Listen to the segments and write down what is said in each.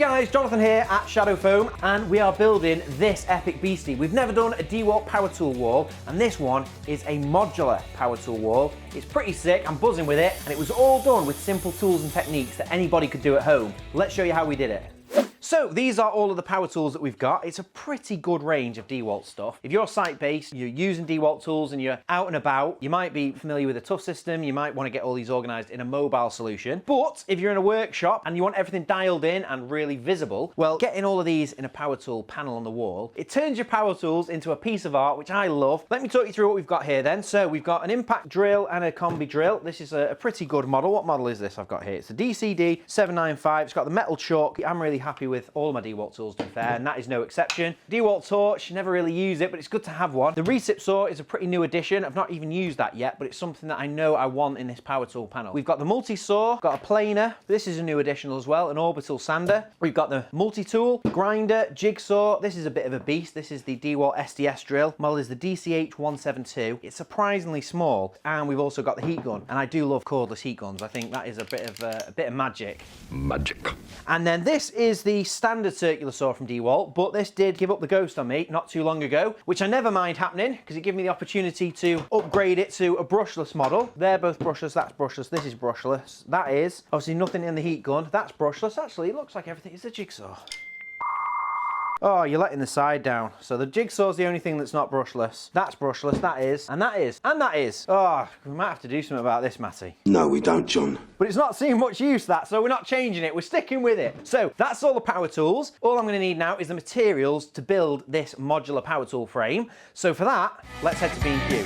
guys, Jonathan here at Shadow Foam, and we are building this epic beastie. We've never done a DeWalt Power Tool wall, and this one is a modular power tool wall. It's pretty sick, I'm buzzing with it, and it was all done with simple tools and techniques that anybody could do at home. Let's show you how we did it. So these are all of the power tools that we've got. It's a pretty good range of DeWalt stuff. If you're site-based, you're using DeWalt tools and you're out and about, you might be familiar with a tough system, you might want to get all these organized in a mobile solution. But if you're in a workshop and you want everything dialed in and really visible, well, getting all of these in a power tool panel on the wall, it turns your power tools into a piece of art, which I love. Let me talk you through what we've got here then. So we've got an impact drill and a combi drill. This is a pretty good model. What model is this I've got here? It's a DCD 795. It's got the metal chuck. I'm really happy with all of my DeWalt tools, to be fair, and that is no exception. DeWalt torch, never really use it, but it's good to have one. The recip saw is a pretty new addition. I've not even used that yet, but it's something that I know I want in this power tool panel. We've got the multi-saw, got a planer. This is a new addition as well, an orbital sander. We've got the multi-tool, grinder, jigsaw. This is a bit of a beast. This is the DeWalt SDS drill. Model is the DCH 172. It's surprisingly small, and we've also got the heat gun, and I do love cordless heat guns. I think that is a bit of magic. And then this is the standard circular saw from DeWalt, but this did give up the ghost on me not too long ago, which I never mind happening because it gave me the opportunity to upgrade it to a brushless model. They're both brushless, that's brushless, this is brushless. That is obviously nothing in the heat gun, that's brushless. Actually, it looks like everything is a jigsaw. Oh, you're letting the side down. So the jigsaw's the only thing that's not brushless. That's brushless, that is, and that is, and that is. Oh, we might have to do something about this, Matty. No, we don't, John. But it's not seeing much use, that, so we're not changing it. We're sticking with it. So that's all the power tools. All I'm gonna need now is the materials to build this modular power tool frame. So for that, let's head to B&Q.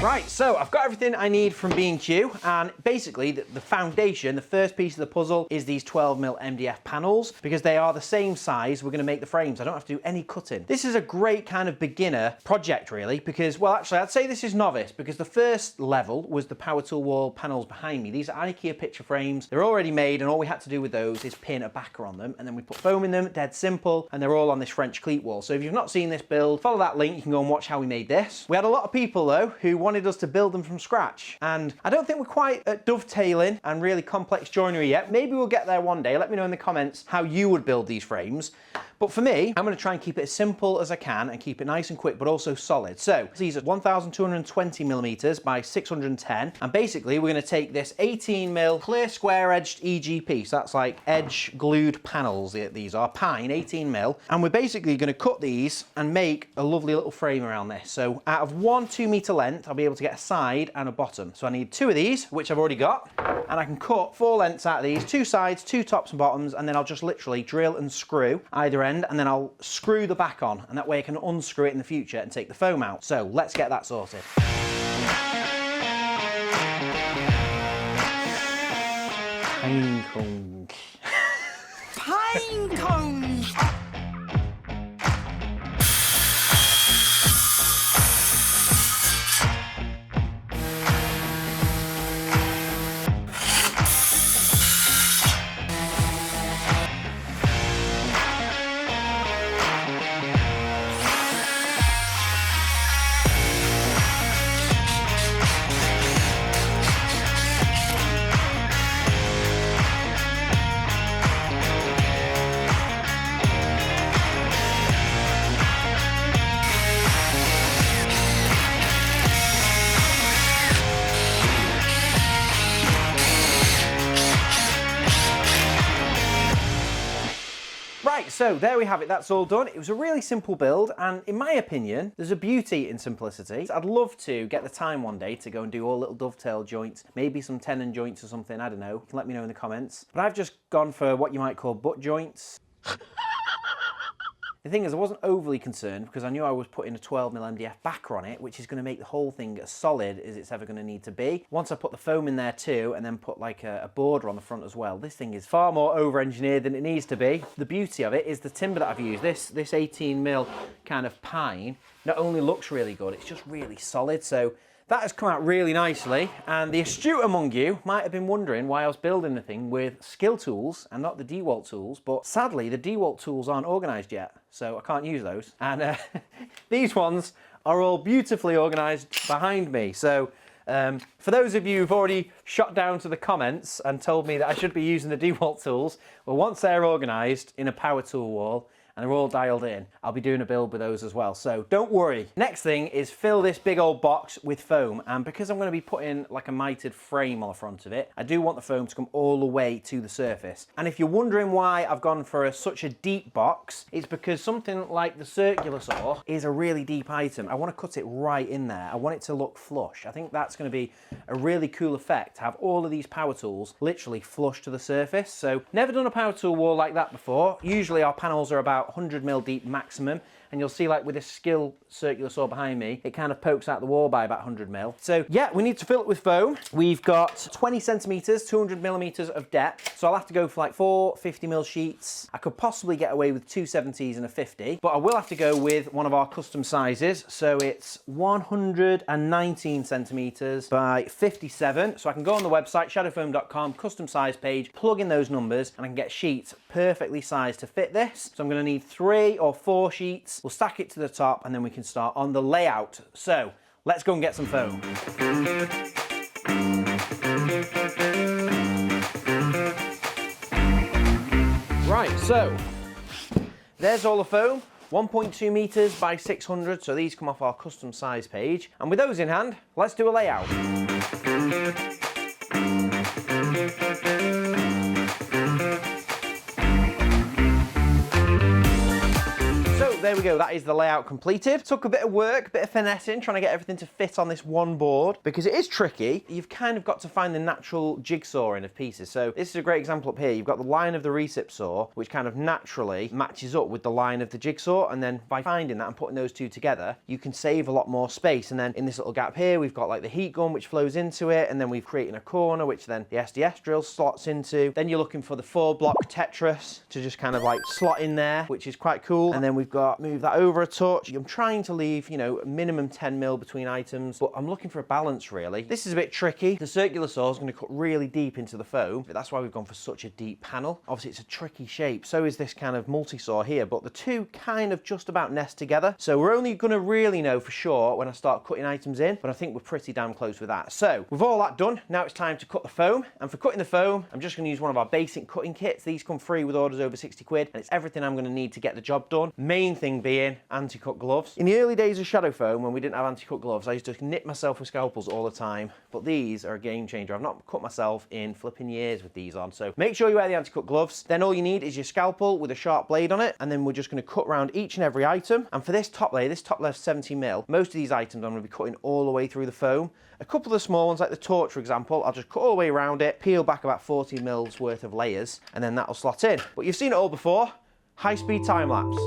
Right, so I've got everything I need from B&Q, and basically the foundation, the first piece of the puzzle is these 12mm MDF panels, because they are the same size. We're going to make the frames. I don't have to do any cutting. This is a great kind of beginner project, really, because, well, actually, I'd say this is novice, because the first level was the power tool wall panels behind me. These are IKEA picture frames. They're already made, and all we had to do with those is pin a backer on them, and then we put foam in them, dead simple, and they're all on this French Cleat Wall. So if you've not seen this build, follow that link. You can go and watch how we made this. We had a lot of people, though, who wanted us to build them from scratch, and I don't think we're quite at dovetailing and really complex joinery yet. Maybe we'll get there one day. Let me know in the comments how you would build these frames. But for me, I'm going to try and keep it as simple as I can and keep it nice and quick, but also solid. So these are 1,220mm by 610. And basically, we're going to take this 18mm clear square-edged EGP. So that's like edge glued panels. These are pine 18mm. And we're basically going to cut these and make a lovely little frame around this. So out of 1 2-meter length, I'll be able to get a side and a bottom. So I need 2 of these, which I've already got. And I can cut 4 lengths out of these, 2 sides, 2 tops and bottoms, and then I'll just literally drill and screw either end, and then I'll screw the back on, and that way I can unscrew it in the future and take the foam out. So let's get that sorted. Pine cones. Pine cones! Right, so there we have it, that's all done. It was a really simple build, and in my opinion, there's a beauty in simplicity. I'd love to get the time one day to go and do all little dovetail joints, maybe some tenon joints or something, I don't know. You can let me know in the comments. But I've just gone for what you might call butt joints. The thing is, I wasn't overly concerned because I knew I was putting a 12mm MDF backer on it, which is going to make the whole thing as solid as it's ever going to need to be. Once I put the foam in there too, and then put like a border on the front as well, this thing is far more over-engineered than it needs to be. The beauty of it is the timber that I've used. This 18mm kind of pine not only looks really good, it's just really solid. So that has come out really nicely, and the astute among you might have been wondering why I was building the thing with skill tools and not the DeWalt tools, but sadly the DeWalt tools aren't organised yet, so I can't use those. And these ones are all beautifully organised behind me. So for those of you who've already shot down to the comments and told me that I should be using the DeWalt tools, well, once they're organised in a power tool wall and they're all dialed in, I'll be doing a build with those as well, so don't worry. Next thing is fill this big old box with foam, and because I'm going to be putting like a mitered frame on the front of it, I do want the foam to come all the way to the surface. And if you're wondering why I've gone for such a deep box, it's because something like the circular saw is a really deep item. I want to cut it right in there. I want it to look flush. I think that's going to be a really cool effect, to have all of these power tools literally flush to the surface. So never done a power tool wall like that before. Usually our panels are about 100mm deep maximum, and you'll see like with this skill circular saw behind me, it kind of pokes out the wall by about 100mm. So yeah, we need to fill it with foam. We've got 20 centimeters, 200mm of depth, so I'll have to go for like 4 50mm sheets. I could possibly get away with 2 70s and a 50, but I will have to go with one of our custom sizes. So it's 119 centimeters by 57. So I can go on the website shadowfoam.com, custom size page, plug in those numbers, and I can get sheets perfectly sized to fit this. So I'm going to need 3 or 4 sheets. We'll stack it to the top, and then we can start on the layout. So let's go and get some foam. Right, so there's all the foam, 1.2 meters by 600, so these come off our custom size page. And with those in hand, let's do a layout. There we go, that is the layout completed. Took a bit of work, a bit of finessing, trying to get everything to fit on this one board, because it is tricky. You've kind of got to find the natural jigsawing of pieces. So this is a great example up here. You've got the line of the recip saw, which kind of naturally matches up with the line of the jigsaw, and then by finding that and putting those two together, you can save a lot more space. And then in this little gap here, we've got like the heat gun, which flows into it, and then we've created a corner, which then the SDS drill slots into. Then you're looking for the 4-block Tetris to just kind of like slot in there, which is quite cool. And then we've got, move that over a touch. I'm trying to leave, you know, minimum 10mm between items, but I'm looking for a balance really. This is a bit tricky. The circular saw is going to cut really deep into the foam, but that's why we've gone for such a deep panel. Obviously it's a tricky shape. So is this kind of multi-saw here, but the two kind of just about nest together. So we're only going to really know for sure when I start cutting items in, but I think we're pretty damn close with that. So with all that done, now it's time to cut the foam. And for cutting the foam, I'm just going to use one of our basic cutting kits. These come free with orders over 60 quid, and it's everything I'm going to need to get the job done. Main thing being anti-cut gloves. In the early days of shadow foam, when we didn't have anti-cut gloves, I used to nip myself with scalpels all the time, but these are a game changer. I've not cut myself in flipping years with these on, so make sure you wear the anti-cut gloves. Then all you need is your scalpel with a sharp blade on it, and then we're just going to cut around each and every item. And for this top layer 70mm, most of these items I'm going to be cutting all the way through the foam. A couple of the small ones, like the torch for example, I'll just cut all the way around it, peel back about 40mm worth of layers, and then that'll slot in. But you've seen it all before. High-speed time lapse.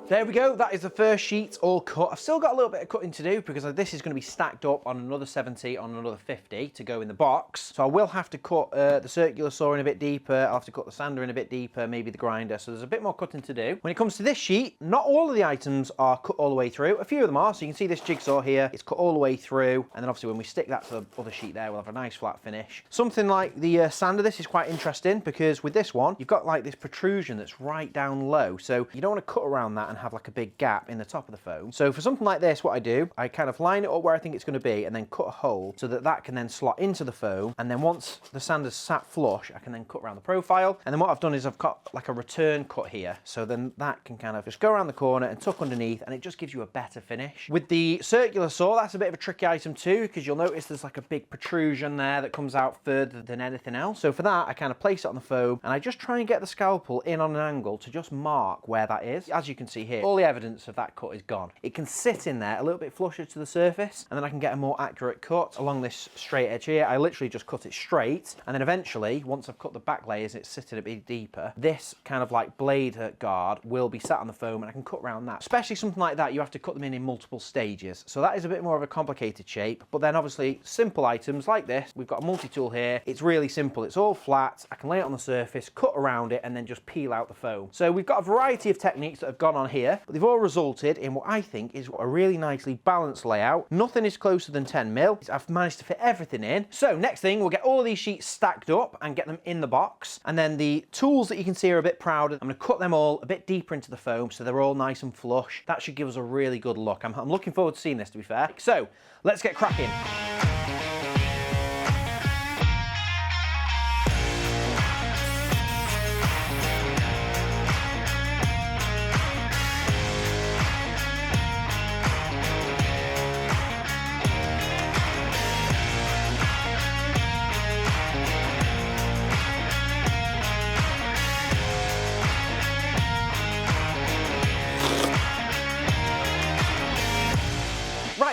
There we go, that is the first sheet all cut. I've still got a little bit of cutting to do because this is going to be stacked up on another 70 on another 50 to go in the box. So I will have to cut the circular saw in a bit deeper, I'll have to cut the sander in a bit deeper, maybe the grinder, so there's a bit more cutting to do. When it comes to this sheet, not all of the items are cut all the way through. A few of them are, so you can see this jigsaw here, it's cut all the way through, and then obviously when we stick that to the other sheet there, we'll have a nice flat finish. Something like the sander, this is quite interesting because with this one, you've got like this protrusion that's right down low, so you don't want to cut around that and have like a big gap in the top of the foam. So for something like this, what I do, I kind of line it up where I think it's going to be and then cut a hole so that that can then slot into the foam, and then once the sander's sat flush, I can then cut around the profile. And then what I've done is I've got like a return cut here, so then that can kind of just go around the corner and tuck underneath, and it just gives you a better finish. With the circular saw, that's a bit of a tricky item too, because you'll notice there's like a big protrusion there that comes out further than anything else. So for that, I kind of place it on the foam and I just try and get the scalpel in on an angle to just mark where that is. As you can see here, all the evidence of that cut is gone. It can sit in there a little bit flusher to the surface, and then I can get a more accurate cut along this straight edge here. I literally just cut it straight, and then eventually, once I've cut the back layers, it's sitting a bit deeper, this kind of like blade guard will be sat on the foam, and I can cut around that. Especially something like that, you have to cut them in multiple stages. So that is a bit more of a complicated shape, but then obviously simple items like this, we've got a multi-tool here, it's really simple, it's all flat, I can lay it on the surface, cut around it, and then just peel out the foam. So we've got a variety of techniques that have gone on here, but they've all resulted in what I think is a really nicely balanced layout. Nothing is closer than 10 mil. I've managed to fit everything in. So next thing, we'll get all of these sheets stacked up and get them in the box. And then the tools that you can see are a bit prouder, I'm going to cut them all a bit deeper into the foam so they're all nice and flush. That should give us a really good look. I'm looking forward to seeing this, to be fair. So let's get cracking.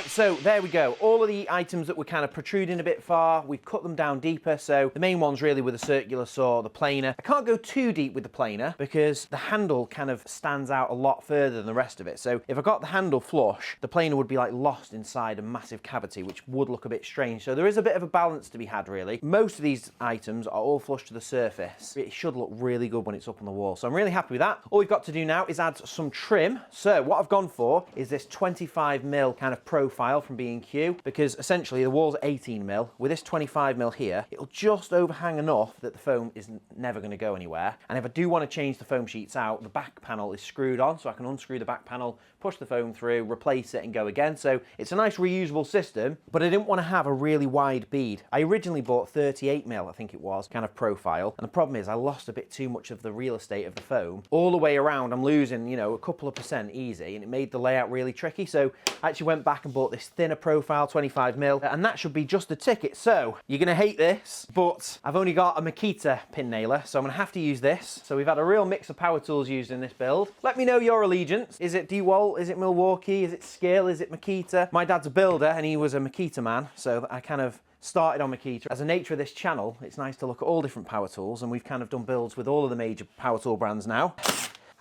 So there we go, all of the items that were kind of protruding a bit far, we've cut them down deeper. So the main ones really with the circular saw, the planer. I can't go too deep with the planer because the handle kind of stands out a lot further than the rest of it. So if I got the handle flush, the planer would be like lost inside a massive cavity, which would look a bit strange. So there is a bit of a balance to be had really. Most of these items are all flush to the surface. It should look really good when it's up on the wall. So I'm really happy with that. All we've got to do now is add some trim. So what I've gone for is this 25 mil kind of profile from B&Q, because essentially the wall's 18 mil. With this 25 mil here, it'll just overhang enough that the foam is never going to go anywhere. And if I do want to change the foam sheets out, the back panel is screwed on, so I can unscrew the back panel, push the foam through, replace it and go again. So it's a nice reusable system, but I didn't want to have a really wide bead. I originally bought 38 mil, I think it was, kind of profile. And the problem is I lost a bit too much of the real estate of the foam. All the way around, I'm losing, you know, a couple of % easy, and it made the layout really tricky. So I actually went back and bought this thinner profile, 25 mil, and that should be just the ticket. So you're gonna hate this, but I've only got a Makita pin nailer, so I'm gonna have to use this. So we've had a real mix of power tools used in this build. Let me know your allegiance. Is it DeWalt? Is it Milwaukee? Is it Skill? Is it Makita? My dad's a builder and he was a Makita man, so I kind of started on Makita. As a nature of this channel, it's nice to look at all different power tools, and we've kind of done builds with all of the major power tool brands now.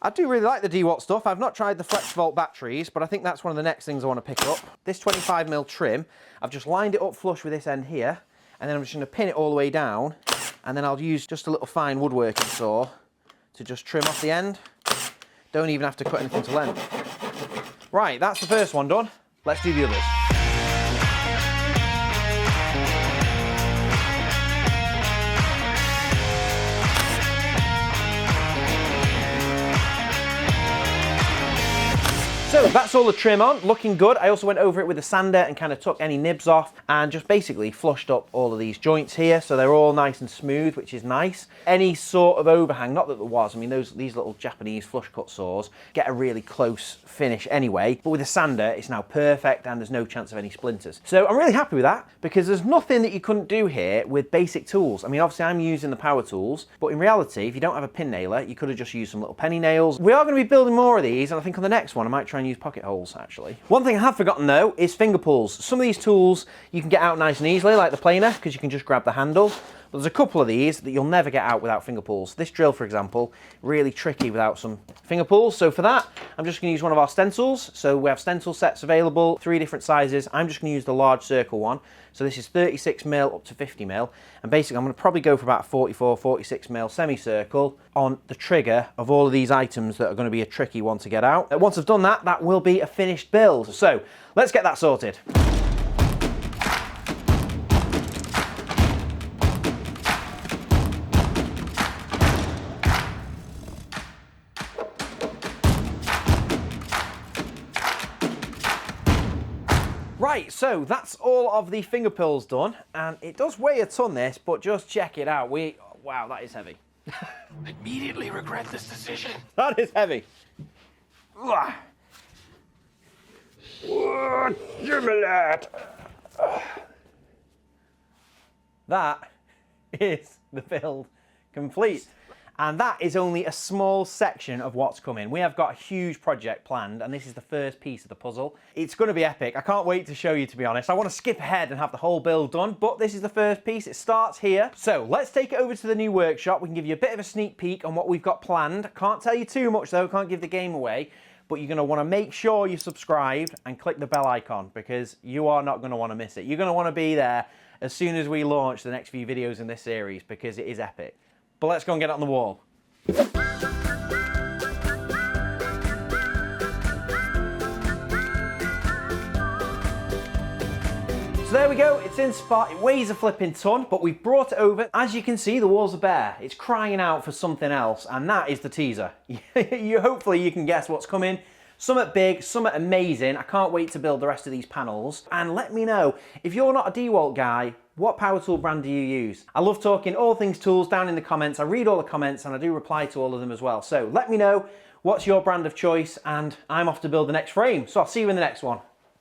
I do really like the DeWalt stuff. I've not tried the FlexVolt batteries, but I think that's one of the next things I want to pick up. This 25 mil trim, I've just lined it up flush with this end here, and then I'm just going to pin it all the way down, and then I'll use just a little fine woodworking saw to just trim off the end. Don't even have to cut anything to length. Right, that's the first one done. Let's do the others. So that's all the trim on, looking good. I also went over it with a sander and kind of took any nibs off and just basically flushed up all of these joints here, so they're all nice and smooth, which is nice. Any sort of overhang, not that there was, I mean these little Japanese flush cut saws get a really close finish anyway, but with a sander it's now perfect and there's no chance of any splinters. So I'm really happy with that, because there's nothing that you couldn't do here with basic tools. I mean obviously I'm using the power tools, but in reality if you don't have a pin nailer you could have just used some little penny nails. We are going to be building more of these, and I think on the next one I might try and use pocket holes actually. One thing I have forgotten though is finger pulls. Some of these tools you can get out nice and easily, like the planer, because you can just grab the handle. But there's a couple of these that you'll never get out without finger pulls. This drill, for example, really tricky without some finger pulls. So for that, I'm just going to use one of our stencils. So we have stencil sets available, 3 different sizes. I'm just going to use the large circle one. So this is 36mm up to 50mm. And basically I'm going to probably go for about 44, 46mm semicircle on the trigger of all of these items that are going to be a tricky one to get out. Once I've done that, that will be a finished build. So let's get that sorted. Right, so that's all of the finger pulls done, and it does weigh a ton this, but just check it out. Wow, that is heavy. I immediately regret this decision. That is heavy. Give me that. That is the build complete. And that is only a small section of what's coming. We have got a huge project planned, and this is the first piece of the puzzle. It's going to be epic. I can't wait to show you, to be honest. I want to skip ahead and have the whole build done, but this is the first piece. It starts here. So let's take it over to the new workshop. We can give you a bit of a sneak peek on what we've got planned. Can't tell you too much though, can't give the game away, but you're going to want to make sure you're subscribed and click the bell icon, because you are not going to want to miss it. You're going to want to be there as soon as we launch the next few videos in this series, because it is epic. But let's go and get it on the wall. So there we go, it's in spot. It weighs a flipping ton, but we've brought it over. As you can see, the walls are bare. It's crying out for something else, and that is the teaser. Hopefully you can guess what's coming. Something big, something amazing. I can't wait to build the rest of these panels. And let me know, if you're not a DeWalt guy, what power tool brand do you use? I love talking all things tools down in the comments. I read all the comments and I do reply to all of them as well. So let me know, what's your brand of choice, and I'm off to build the next frame. So I'll see you in the next one.